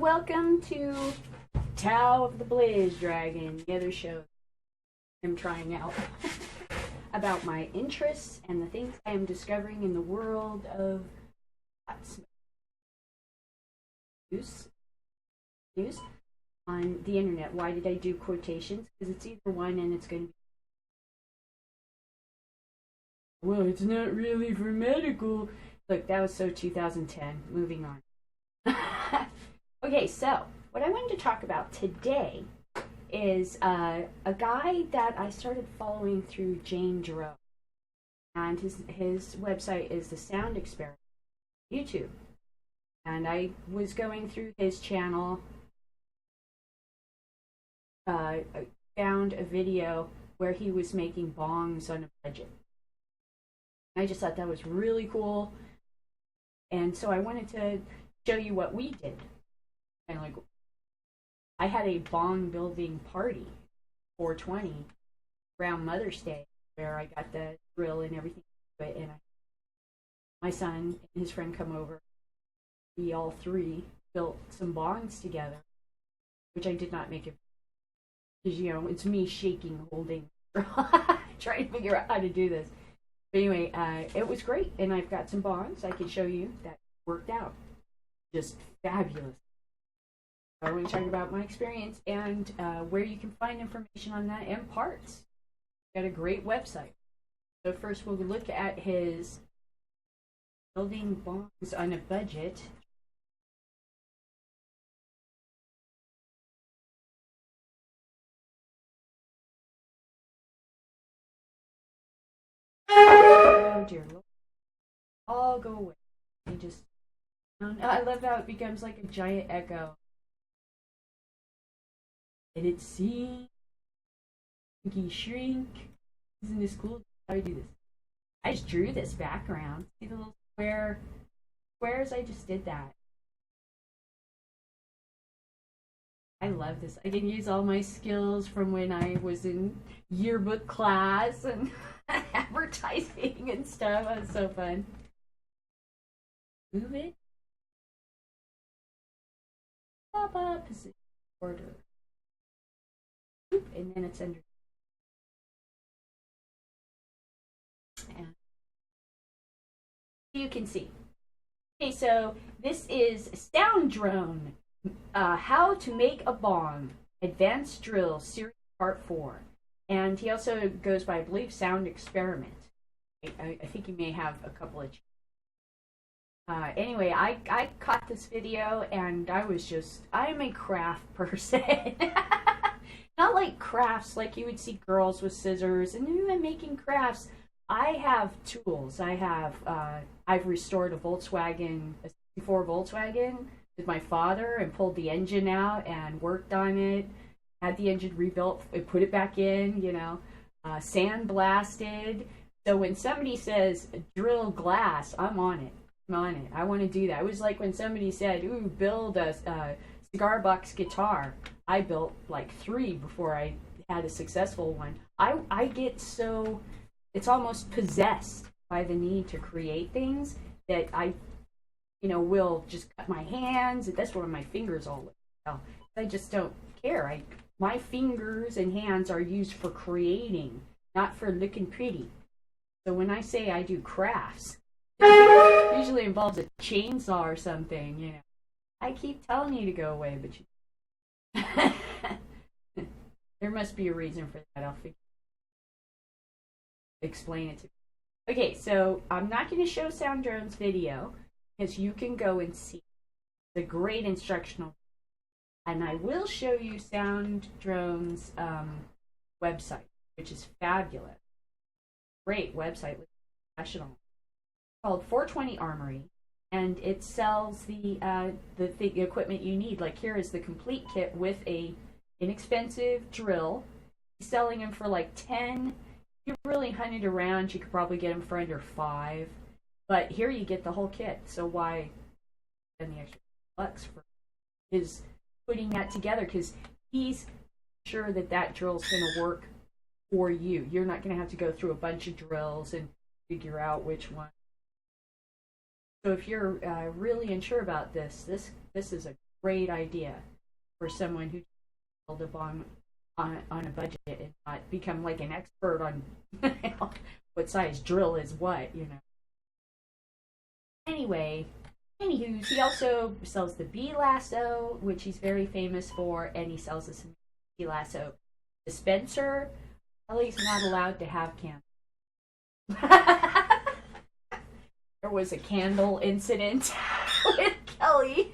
welcome to Tao of the Blaze Dragon, the other show I'm trying out about my interests and the things I am discovering in the world of news on the internet. Why did I do quotations? Because it's either one and it's going to be, well, it's not really for medical. Look, that was so 2010. Moving on. Okay, so what I wanted to talk about today is a guy that I started following through Jane Jerome, and his website is the Sound Experiment, YouTube. And I was going through his channel, found a video where he was making bongs on a budget. I just thought that was really cool, and so I wanted to show you what we did. And like, I had a bong building party, 420, around Mother's Day, where I got the grill and everything, and my son and his friend come over. We all three built some bongs together, which I did not make it, because it's me shaking, holding, trying to figure out how to do this. But anyway, it was great, and I've got some bongs I can show you that worked out. Just fabulous. I want to talk about my experience and where you can find information on that and parts. Got a great website. So first we'll look at his building bongs on a budget. Oh dear Lord. All go away. You just, I love how it becomes like a giant echo. And it seems shrink. Isn't this cool? How do I do this? I just drew this background. See the little squares? I just did that. I love this. I can use all my skills from when I was in yearbook class and advertising and stuff. It was so fun. Move it. Up, position, order. And then it's under. And you can see. Okay, so this is Sound Drone. How to Make a Bong, Advanced Drill, Series Part 4. And he also goes by, I believe, Sound Experiment. I think he may have a couple of. Anyway, I caught this video and I am a craft person. Not like crafts like you would see girls with scissors and I'm making crafts. I have tools. I've restored a 64 Volkswagen with my father and pulled the engine out and worked on it. Had the engine rebuilt and put it back in, sandblasted. So when somebody says drill glass, I'm on it. I want to do that. It was like when somebody said, ooh, build a cigar box guitar. I built like 3 before I had a successful one. I get so, it's almost possessed by the need to create things that I, will just cut my hands. That's where my fingers all look. I just don't care. My fingers and hands are used for creating, not for looking pretty. So when I say I do crafts, it usually involves a chainsaw or something, I keep telling you to go away, but there must be a reason for that. I'll explain it to you. Okay, so I'm not going to show Sound Drone's video because you can go and see the great instructional. And I will show you Sound Drone's website, which is fabulous. Great website, professional. Called 420 Armory, and it sells the equipment you need. Like here is the complete kit with a inexpensive drill. He's selling them for like 10. If you really hunt it around, you could probably get them for under 5. But here you get the whole kit. So why spend the extra bucks for his putting that together? Because he's sure that drill's going to work for you. You're not going to have to go through a bunch of drills and figure out which one. So if you're really unsure about this is a great idea for someone who build a bong on a budget and not become like an expert on what size drill is what, you know. Anyway, anywho, he also sells the bee lasso, which he's very famous for, and he sells this bee lasso dispenser. Kelly's not allowed to have candles. There was a candle incident with Kelly.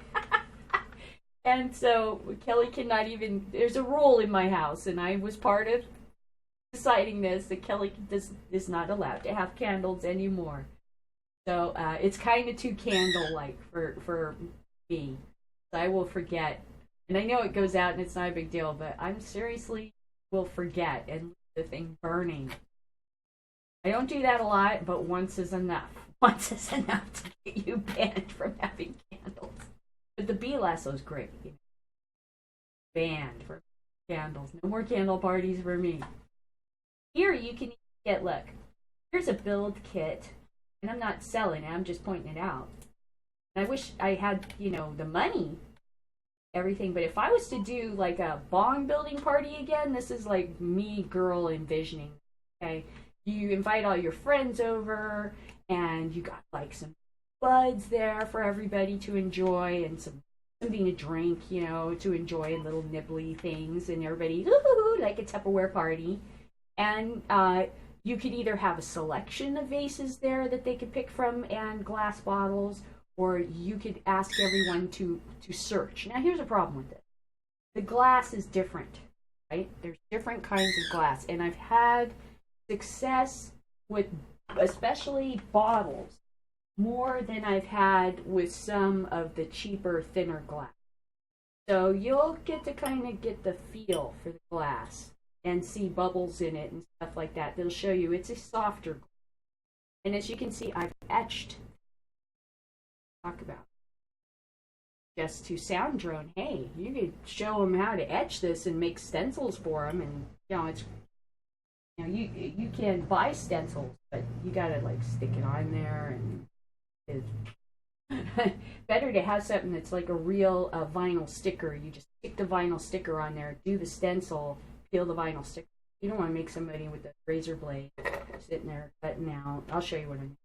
And so Kelly cannot even, there's a rule in my house, and I was part of deciding this, that Kelly is not allowed to have candles anymore. So it's kind of too candle-like for me. So I will forget. And I know it goes out and it's not a big deal, but I'm seriously will forget and leave the thing burning. I don't do that a lot, but once is enough. Once is enough to get you banned from having candles. But the bee lasso is great. You know? Banned for candles. No more candle parties for me. Here you can get, look, here's a build kit. And I'm not selling it, I'm just pointing it out. And I wish I had, you know, the money, everything. But if I was to do like a bong building party again, this is like me, girl, envisioning. Okay, you invite all your friends over, and you got like some buds there for everybody to enjoy, and something to drink, you know, to enjoy, and little nibbly things, and everybody ooh, like a Tupperware party, and you could either have a selection of vases there that they could pick from and glass bottles, or you could ask everyone to search. Now, here's a problem with this. The glass is different, right? There's different kinds of glass, and I've had success with especially bottles more than I've had with some of the cheaper, thinner glass. So you'll get to kind of get the feel for the glass and see bubbles in it and stuff like that. They'll show you it's a softer glass. And as you can see, I've etched. Talk about just to Sound Drone. Hey, you could show them how to etch this and make stencils for them, and you know it's, you know, you can buy stencils, but you gotta like stick it on there, and it's better to have something that's like a real vinyl sticker. You just stick the vinyl sticker on there, do the stencil, peel the vinyl sticker. You don't want to make somebody with a razor blade sitting there cutting out. I'll show you what I mean.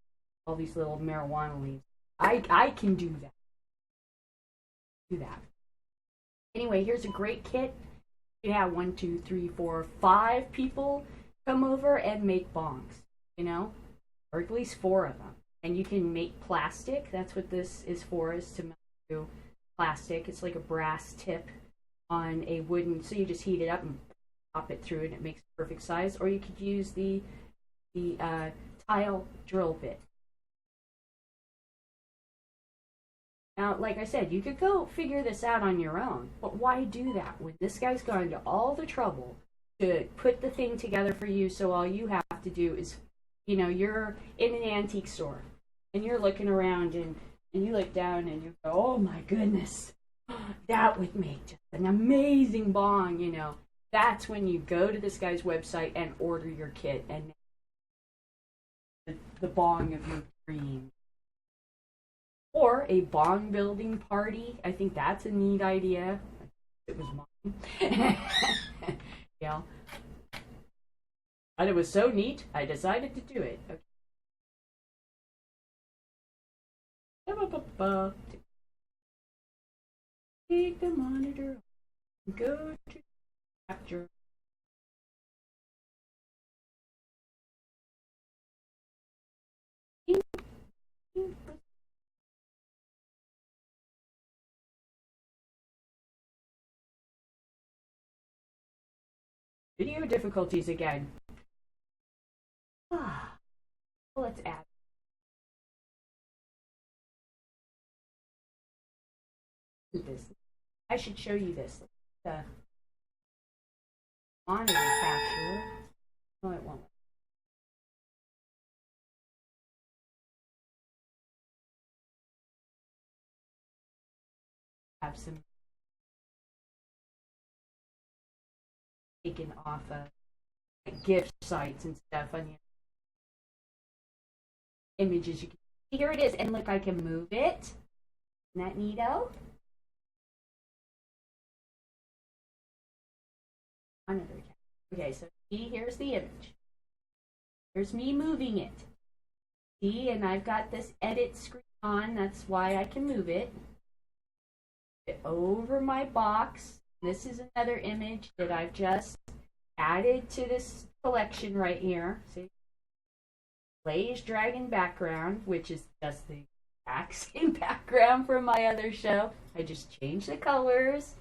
All these little marijuana leaves. I can do that. Do that. Anyway, here's a great kit. You have 1, 2, 3, 4, 5 people come over and make bongs, you know, or at least 4 of them. And you can make plastic. That's what this is for, is to melt plastic. It's like a brass tip on a wooden, so you just heat it up and pop it through, and it makes a perfect size. Or you could use the tile drill bit. Now, like I said, you could go figure this out on your own, but why do that when this guy's gone to all the trouble to put the thing together for you, so all you have to do is, you know, you're in an antique store, and you're looking around, and you look down, and you go, oh my goodness, that would make just an amazing bong, you know. That's when you go to this guy's website and order your kit, and the bong of your dreams. Or a bong building party. I think that's a neat idea. It was mine. Yeah. And it was so neat, I decided to do it. Okay. Take the monitor. Go to capture. Video difficulties again. Let's add. This. I should show you this. The monitor capture. No, it won't. Have some taken off of like gift sites and stuff on the images. You can see, here it is, and look, I can move it. Isn't that neato? monitor camera. Okay, so see, here's the image. Here's me moving it. See, and I've got this edit screen on. That's why I can move it. Over my box. This is another image that I've just added to this collection right here. See? Blaze Dragon background, which is just the exact same background from my other show. I just changed the colors.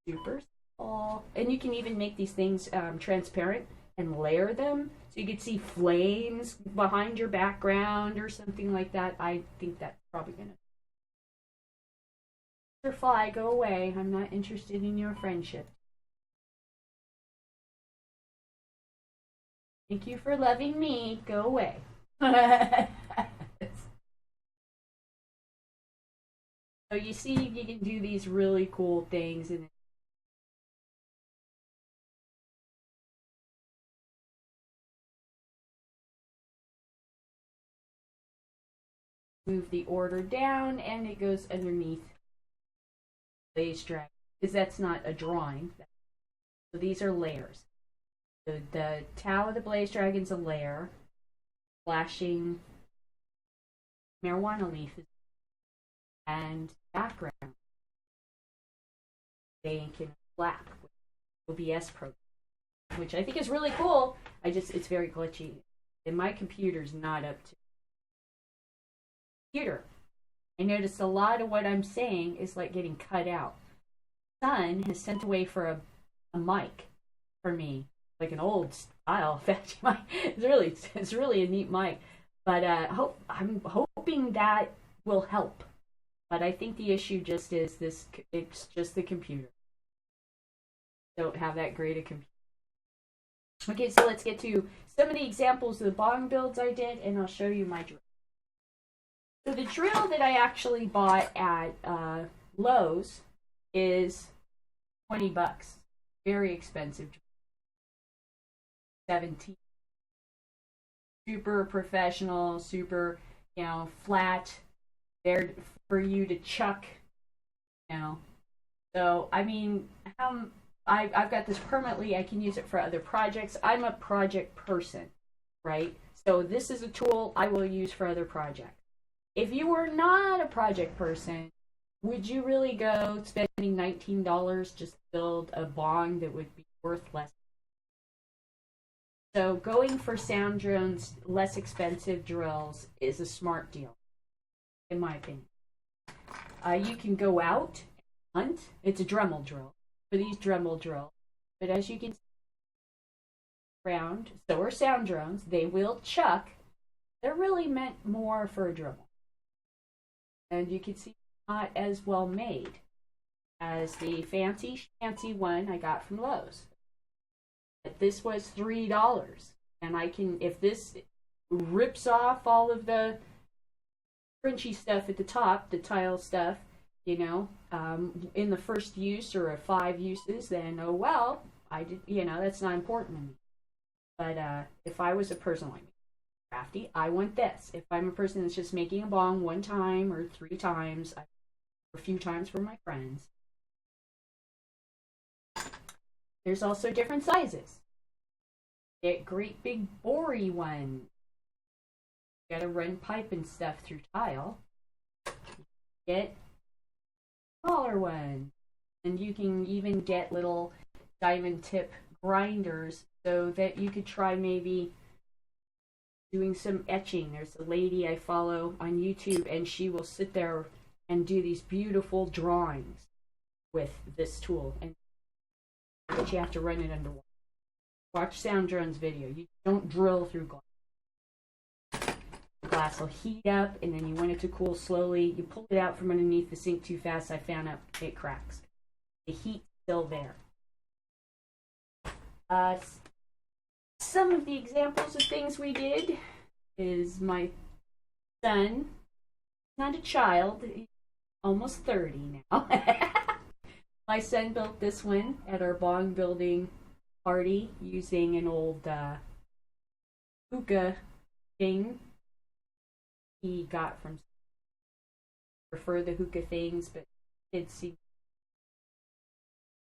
Super simple. And you can even make these things transparent and layer them. So you could see flames behind your background or something like that. I think that's probably going to... Fly, go away. I'm not interested in your friendship. Thank you for loving me. Go away. So you see, you can do these really cool things. And move the order down, and it goes underneath Blaze Dragon, because that's not a drawing. So these are layers. So the Tao of the Blaze Dragon's a layer. Flashing marijuana leaf and background. They can flap with OBS program, which I think is really cool. It's very glitchy, and my computer's not up to computer. I noticed a lot of what I'm saying is like getting cut out. Son has sent away for a mic for me, like an old style fetch mic. It's really a neat mic. But I'm hoping that will help. But I think the issue just is this. It's just the computer. Don't have that great a computer. Okay, so let's get to some of the examples of the bong builds I did, and I'll show you my drill. So the drill that I actually bought at Lowe's is $20. Very expensive. 17. Super professional, super, flat. There for you to chuck, So, I mean, I've got this permanently. I can use it for other projects. I'm a project person, right? So this is a tool I will use for other projects. If you were not a project person, would you really go spending $19 just to build a bong that would be worth less? So going for Sound Drone's less expensive drills is a smart deal, in my opinion. You can go out and hunt. It's a Dremel drill for these Dremel drills. But as you can see around, so are Sound Drones. They will chuck. They're really meant more for a Dremel. And you can see not as well made as the fancy schmancy one I got from Lowe's. But this was $3, and I can, if this rips off all of the crunchy stuff at the top, the tile stuff, in the first use or 5 uses, then oh well, I did, that's not important to me. But if I was a person like me, crafty, I want this. If I'm a person that's just making a bong 1 time or 3 times, or a few times for my friends. There's also different sizes. Get great big bory ones. You gotta run pipe and stuff through tile. Get smaller ones. And you can even get little diamond tip grinders so that you could try maybe doing some etching. There's a lady I follow on YouTube, and she will sit there and do these beautiful drawings with this tool. But you have to run it underwater. Watch Sound Drone's video. You don't drill through glass. The glass will heat up, and then you want it to cool slowly. You pull it out from underneath the sink too fast. I found out it cracks. The heat's still there. Some of the examples of things we did is my son, not a child, he's almost 30 now. My son built this one at our bong building party using an old hookah thing he got from. Prefer the hookah things, but kids seem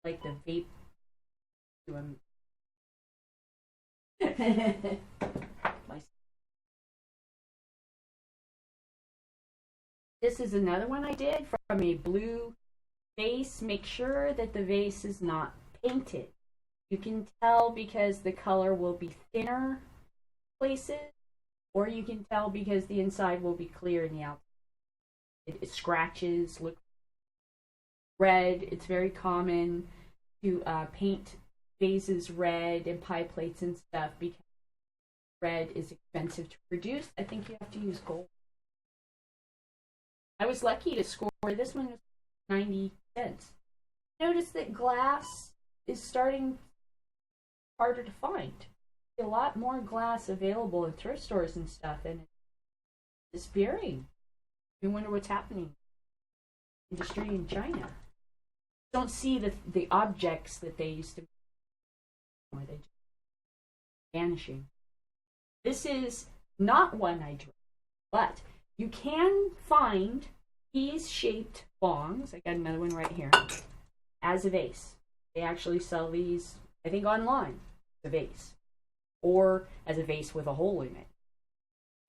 like the vape to him. This is another one I did from a blue vase. Make sure that the vase is not painted. You can tell because the color will be thinner places, or you can tell because the inside will be clear and the outside. It scratches, look red. It's very common to paint vases red and pie plates and stuff because red is expensive to produce. I think you have to use gold. I was lucky to score. This one was 90 cents. Notice that glass is starting harder to find. A lot more glass available in thrift stores and stuff, and it's disappearing. You wonder what's happening in the industry in China. Don't see the objects that they used to, or they just vanishing. This is not one I drew, but you can find these shaped bongs. I got another one right here. As a vase. They actually sell these, I think, online. The vase. Or as a vase with a hole in it.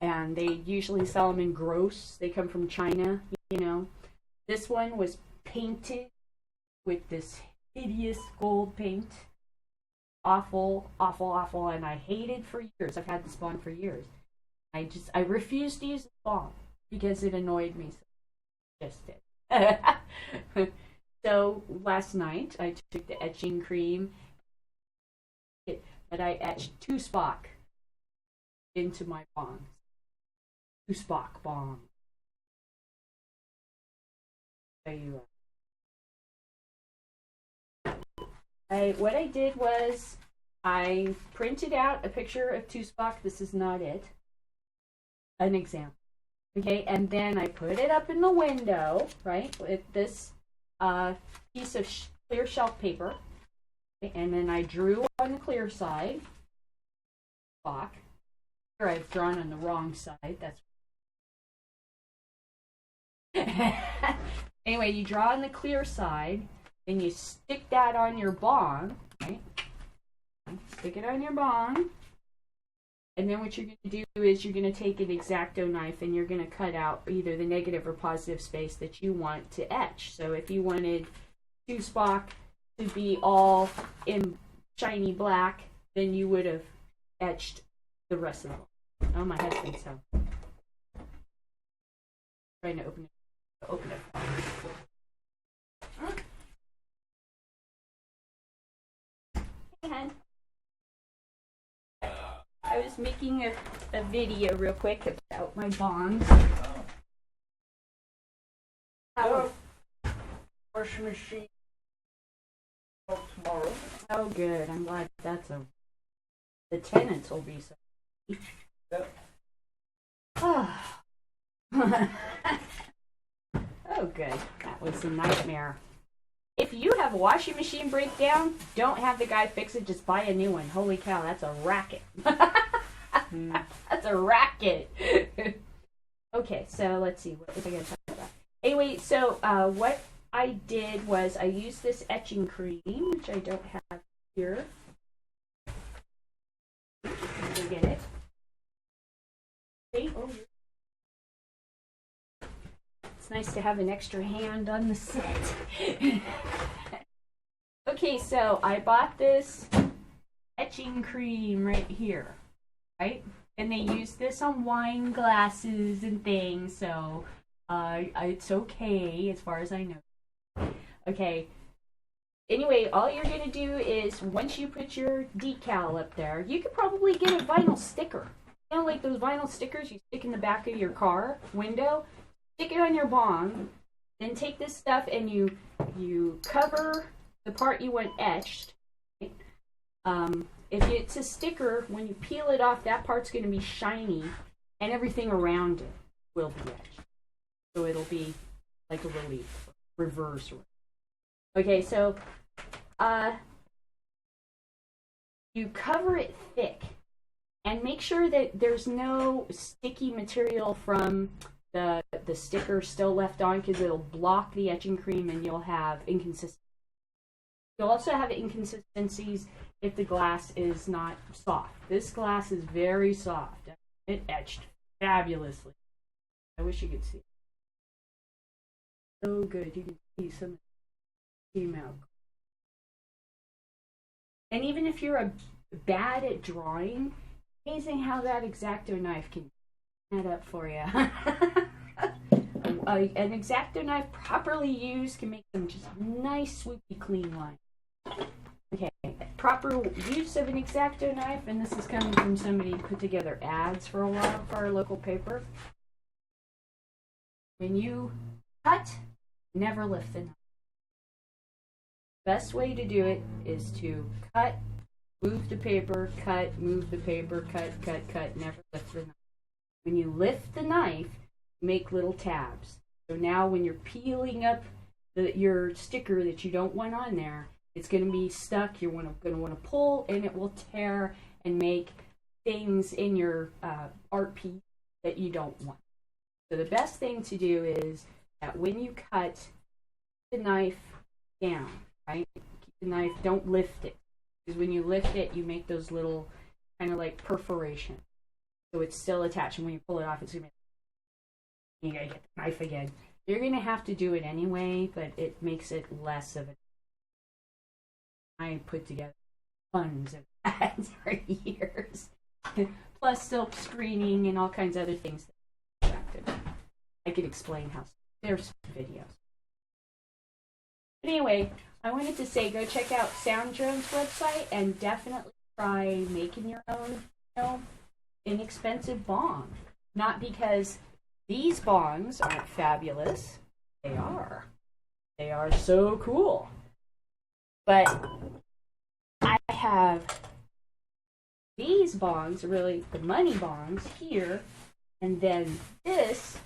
And they usually sell them in gross. They come from China, you know. This one was painted with this hideous gold paint. Awful, awful, awful. And I hated for years. I've had this bong for years. I refused to use the bong because it annoyed me. So I just did. So last night I took the etching cream, but I etched 2 Spock into my bong. 2 Spock bong. Show you. What I did was I printed out a picture of 2 Spock. This is not it. An example. Okay, and then I put it up in the window, right, with this piece of clear shelf paper. Okay, and then I drew on the clear side. Spock. Here I've drawn on the wrong side. That's anyway, you draw on the clear side, then you stick that on your bong, right? Stick it on your bong. And then what you're going to do is you're going to take an X-Acto knife and you're going to cut out either the negative or positive space that you want to etch. So if you wanted 2 Spock to be all in shiny black, then you would have etched the rest of them. Oh, my husband's home. Trying to open it. Open it. Hey, hon. I was making a video real quick about my bongs. Washing machine tomorrow. Oh, good. I'm glad that's over. The tenants will be so. Yep. Oh, good. That was a nightmare. If you have a washing machine breakdown, don't have the guy fix it. Just buy a new one. Holy cow, that's a racket. That's a racket. Okay, so let's see. What was I going to talk about? Anyway, so what I did was I used this etching cream, which I don't have here. Let me get it. See? Oh, it's nice to have an extra hand on the set. Okay, so I bought this etching cream right here, right? And they use this on wine glasses and things, so it's okay as far as I know. Okay. Anyway, all you're going to do is once you put your decal up there, you could probably get a vinyl sticker. You know, like those vinyl stickers you stick in the back of your car window? Stick it on your bong, then take this stuff and you cover the part you want etched. If it's a sticker, when you peel it off, that part's going to be shiny, and everything around it will be etched. So it'll be like a relief, reverse. Okay, so you cover it thick, and make sure that there's no sticky material from the sticker still left on, because it'll block the etching cream and you'll have inconsistencies. You'll also have inconsistencies if the glass is not soft. This glass is very soft. It etched fabulously. I wish you could see it. So good. You can see some email. And even if you're bad at drawing, amazing how that X-Acto knife can that up for you. An X-Acto knife properly used can make some just nice, swoopy, clean lines. Okay, proper use of an X-Acto knife, and this is coming from somebody who put together ads for a while for our local paper. When you cut, never lift the knife. Best way to do it is to cut, move the paper, cut, move the paper, cut, never lift the knife. When you lift the knife, make little tabs. So now when you're peeling up your sticker that you don't want on there, it's going to be stuck. You're going to want to pull, and it will tear and make things in your art piece that you don't want. So the best thing to do is that when you cut the knife down, right? Keep the knife, don't lift it. Because when you lift it, you make those little kind of like perforations. So it's still attached, and when you pull it off, it's going to be, you got to get the knife again. You're going to have to do it anyway, but it makes it less of a, I put together tons of ads for years. Plus silk screening and all kinds of other things. I could explain how. There's videos. But anyway, I wanted to say go check out Sound Drone's website and definitely try making your own, inexpensive bong. Not because these bongs aren't fabulous. They are. They are so cool. But I have these bongs, really the money bongs here, and then this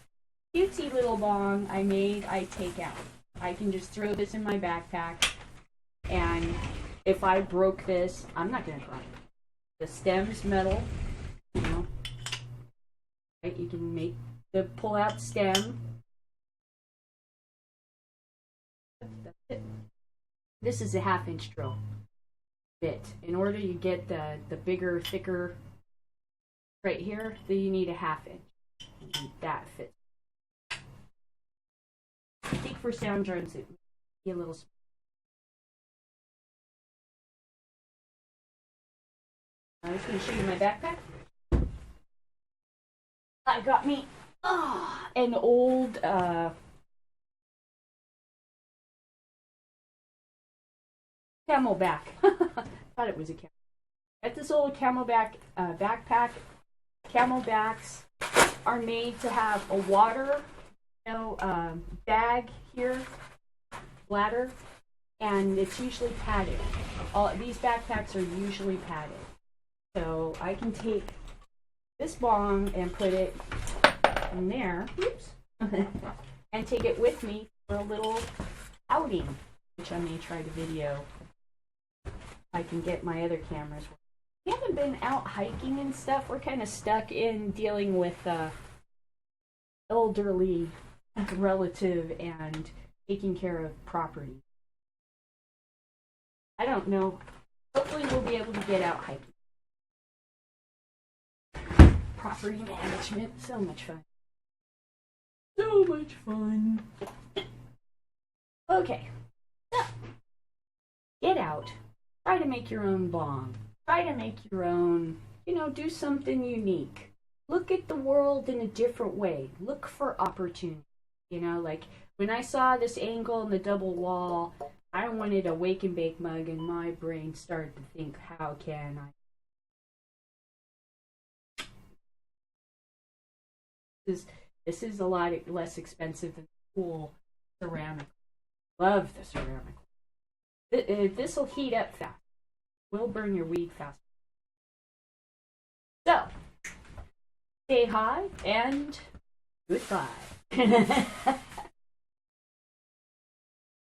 cutesy little bong I take out. I can just throw this in my backpack, and if I broke this, I'm not going to cry. The stem's metal, right? You can make the pull-out stem. That's it. This is a 1/2-inch drill bit. In order to get the bigger, thicker right here, then you need a 1/2 inch. And that fits. I think for Sound Drones it would be a little small. I'm just going to show you my backpack. I got me an old Camelback. Thought it was a camel. Got this old Camelback backpack. Camelbacks are made to have a water bag here, bladder, and it's usually padded. All these backpacks are usually padded. So I can take this bong and put it in there, oops, and take it with me for a little outing, which I may try to video. I can get my other cameras. We haven't been out hiking and stuff. We're kind of stuck in dealing with elderly relative and taking care of property. I don't know. Hopefully we'll be able to get out hiking. Property management, so much fun. So much fun. Okay, so get out. Try to make your own bong. Try to make your own, do something unique. Look at the world in a different way. Look for opportunity. Like when I saw this angle in the double wall, I wanted a wake and bake mug, and my brain started to think, how can I? This is a lot less expensive than cool ceramic. Love the ceramic. This will heat up fast. Will burn your weed fast. So, stay high and goodbye.